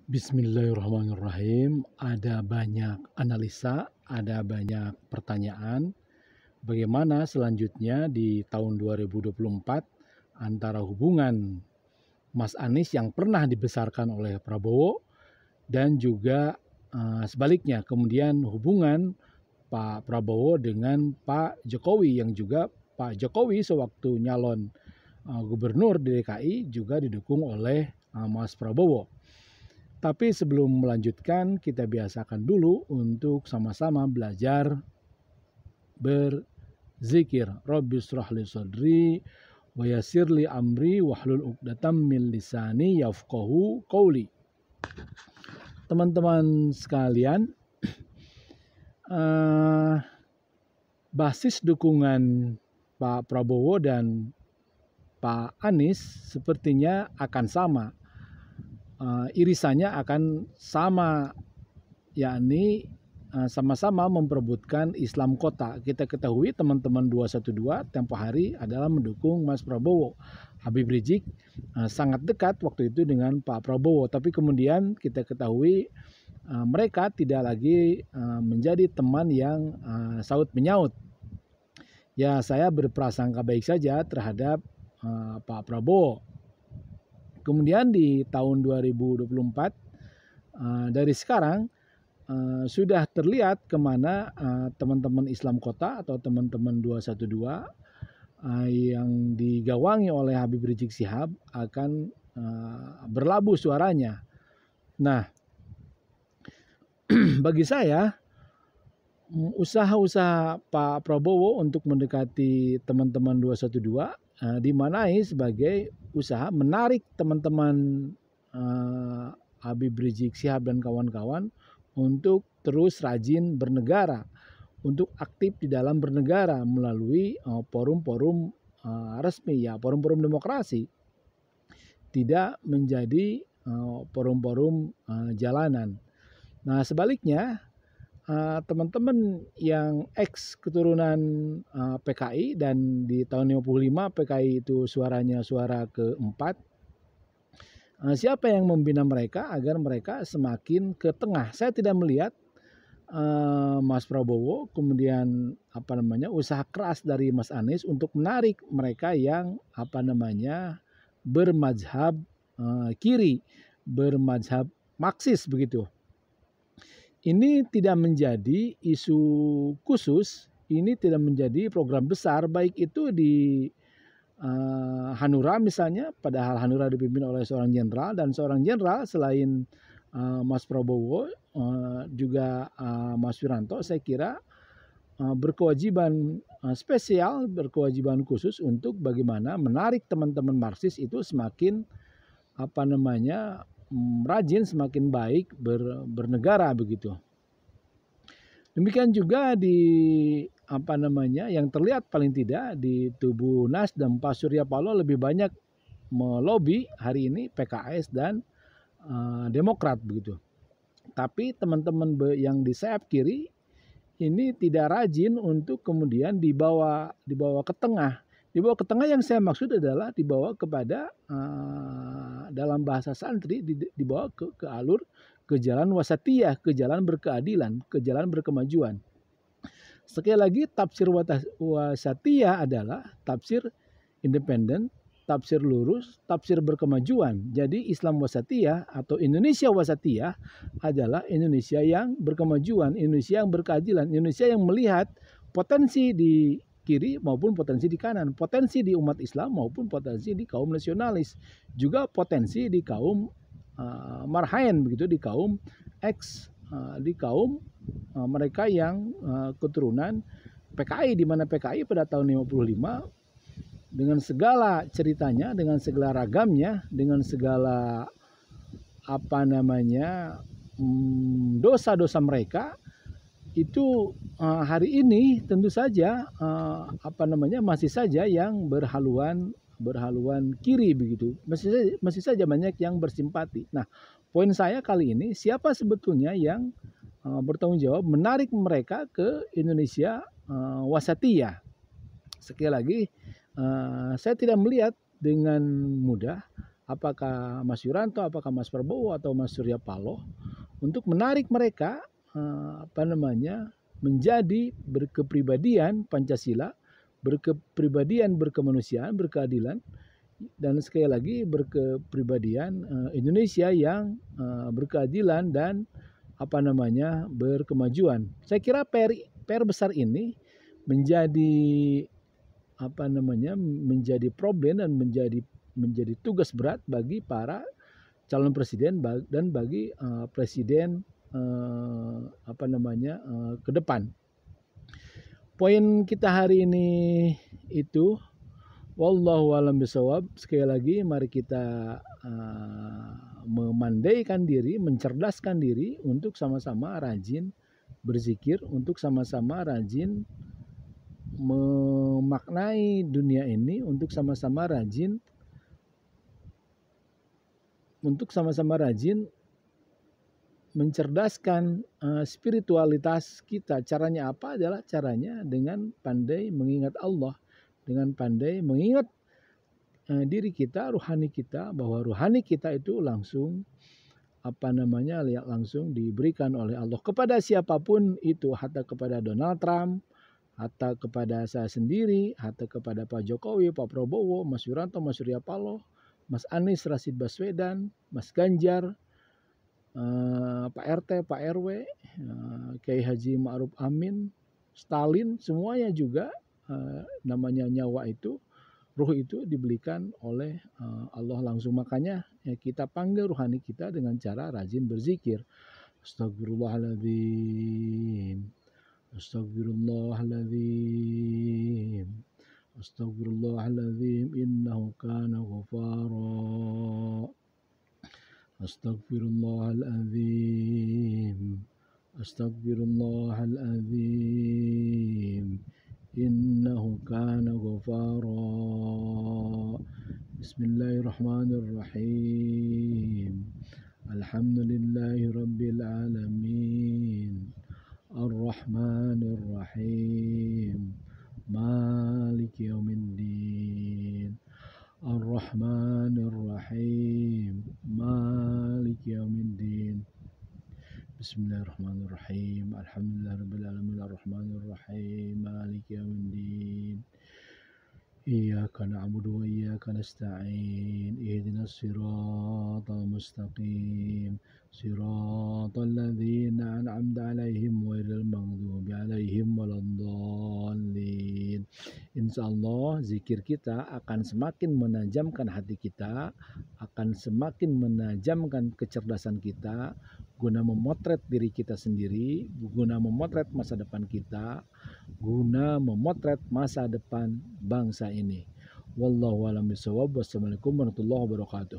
Bismillahirrahmanirrahim. Ada banyak analisa, ada banyak pertanyaan. Bagaimana selanjutnya di tahun 2024 antara hubungan Mas Anies yang pernah dibesarkan oleh Prabowo dan juga sebaliknya kemudian hubungan Pak Prabowo dengan Pak Jokowi yang juga Pak Jokowi sewaktu nyalon gubernur di DKI juga didukung oleh Mas Prabowo. Tapi sebelum melanjutkan, kita biasakan dulu untuk sama-sama belajar berzikir. Rabbi shrah li sadri wa yassir li amri wahlul 'uqdatam min lisani yafqahu qauli. Teman-teman sekalian, basis dukungan Pak Prabowo dan Pak Anies sepertinya akan sama. Irisannya akan sama, yakni sama-sama memperebutkan Islam kota. Kita ketahui teman-teman 212 tempo hari adalah mendukung Mas Prabowo. Habib Rizik sangat dekat waktu itu dengan Pak Prabowo, tapi kemudian kita ketahui mereka tidak lagi menjadi teman yang saut menyaut. Ya, saya berprasangka baik saja terhadap Pak Prabowo. Kemudian di tahun 2024 dari sekarang sudah terlihat kemana teman-teman Islam Kota atau teman-teman 212 yang digawangi oleh Habib Rizik Syihab akan berlabuh suaranya. Nah, bagi saya usaha-usaha Pak Prabowo untuk mendekati teman-teman 212 dimanai sebagai usaha menarik teman-teman Habib Rizik Syihab dan kawan-kawan untuk terus rajin bernegara, untuk aktif di dalam bernegara melalui forum-forum resmi, ya forum-forum demokrasi, tidak menjadi forum-forum jalanan. Nah, sebaliknya teman-teman yang ex keturunan PKI dan di tahun 55 PKI itu suaranya suara keempat, siapa yang membina mereka agar mereka semakin ke tengah? Saya tidak melihat Mas Prabowo kemudian usaha keras dari Mas Anies untuk menarik mereka yang bermazhab kiri, bermazhab Marxis begitu. Ini tidak menjadi isu khusus, ini tidak menjadi program besar, baik itu di Hanura misalnya, padahal Hanura dipimpin oleh seorang jenderal, dan seorang jenderal selain Mas Prabowo juga Mas Wiranto, saya kira berkewajiban spesial, berkewajiban khusus untuk bagaimana menarik teman-teman Marxis itu semakin rajin, semakin baik bernegara begitu. Demikian juga di yang terlihat paling tidak di tubuh Nasdem, Pak Surya Paloh lebih banyak melobi hari ini PKS dan Demokrat begitu. Tapi teman-teman yang di sayap kiri ini tidak rajin untuk kemudian dibawa ke tengah. Dibawa ke tengah yang saya maksud adalah dibawa kepada dalam bahasa santri dibawa ke alur, ke jalan wasatiyah, ke jalan berkeadilan, ke jalan berkemajuan. Sekali lagi, tafsir wasatiyah adalah tafsir independen, tafsir lurus, tafsir berkemajuan. Jadi Islam wasatiyah atau Indonesia wasatiyah adalah Indonesia yang berkemajuan, Indonesia yang berkeadilan, Indonesia yang melihat potensi di kiri maupun potensi di kanan, potensi di umat Islam maupun potensi di kaum nasionalis, juga potensi di kaum marhaen begitu, di kaum di kaum mereka yang keturunan PKI, di mana PKI pada tahun 55 dengan segala ceritanya, dengan segala ragamnya, dengan segala dosa-dosa mereka itu hari ini tentu saja masih saja yang berhaluan kiri begitu, masih saja banyak yang bersimpati. Nah, poin saya kali ini, siapa sebetulnya yang bertanggung jawab menarik mereka ke Indonesia wasatiyah? Sekali lagi, saya tidak melihat dengan mudah apakah Mas Yuranto, apakah Mas Prabowo atau Mas Surya Paloh, untuk menarik mereka menjadi berkepribadian Pancasila, berkepribadian berkemanusiaan, berkeadilan, dan sekali lagi berkepribadian Indonesia yang berkeadilan dan berkemajuan. Saya kira PR besar ini menjadi menjadi problem dan menjadi tugas berat bagi para calon presiden dan bagi presiden ke depan. Poin kita hari ini itu, wallahu a'lam bishawab. Sekali lagi mari kita memandaikan diri, mencerdaskan diri untuk sama-sama rajin berzikir, untuk sama-sama rajin memaknai dunia ini, untuk sama-sama rajin mencerdaskan spiritualitas kita. Caranya apa? Adalah caranya dengan pandai mengingat Allah, dengan pandai mengingat diri kita, rohani kita, bahwa rohani kita itu langsung langsung diberikan oleh Allah kepada siapapun itu, hatta kepada Donald Trump, hatta kepada saya sendiri, hatta kepada Pak Jokowi, Pak Prabowo, Mas Yuranto, Mas Surya Paloh, Mas Anies Rashid Baswedan, Mas Ganjar, Pak RT, Pak RW, Kiai Haji Ma'ruf Amin, Stalin, semuanya juga namanya nyawa itu, ruh itu diberikan oleh Allah langsung. Makanya kita panggil ruhani kita dengan cara rajin berzikir. Astagfirullahaladzim, Astagfirullahaladzim, Astagfirullahaladzim, innahu kana ghafara. Astagfirullahaladzim, Astagfirullahaladzim, innahu kana ghafara. Bismillahirrahmanirrahim. Alhamdulillahi rabbil alamin. Ar-Rahmanir-Rahim. Maliki yaumiddin. Ar-Rahmanir-Rahim. Maliki yaumiddin. Bismillahirrahmanirrahim. Alhamdulillahirabbil alamin. Ar-Rahmanir-Rahim. Maliki yaumiddin. Iyyaka na'budu wa iyyaka nasta'in. Ihdinas siratal mustaqim. Siratal ladzina an'amta 'alaihim ghairil maghdubi 'alaihim waladdallin. Insyaallah zikir kita akan semakin menajamkan hati kita, akan semakin menajamkan kecerdasan kita guna memotret diri kita sendiri, guna memotret masa depan kita, guna memotret masa depan bangsa ini. Wallahu a'lam bishawab. Wassalamualaikum warahmatullahi wabarakatuh.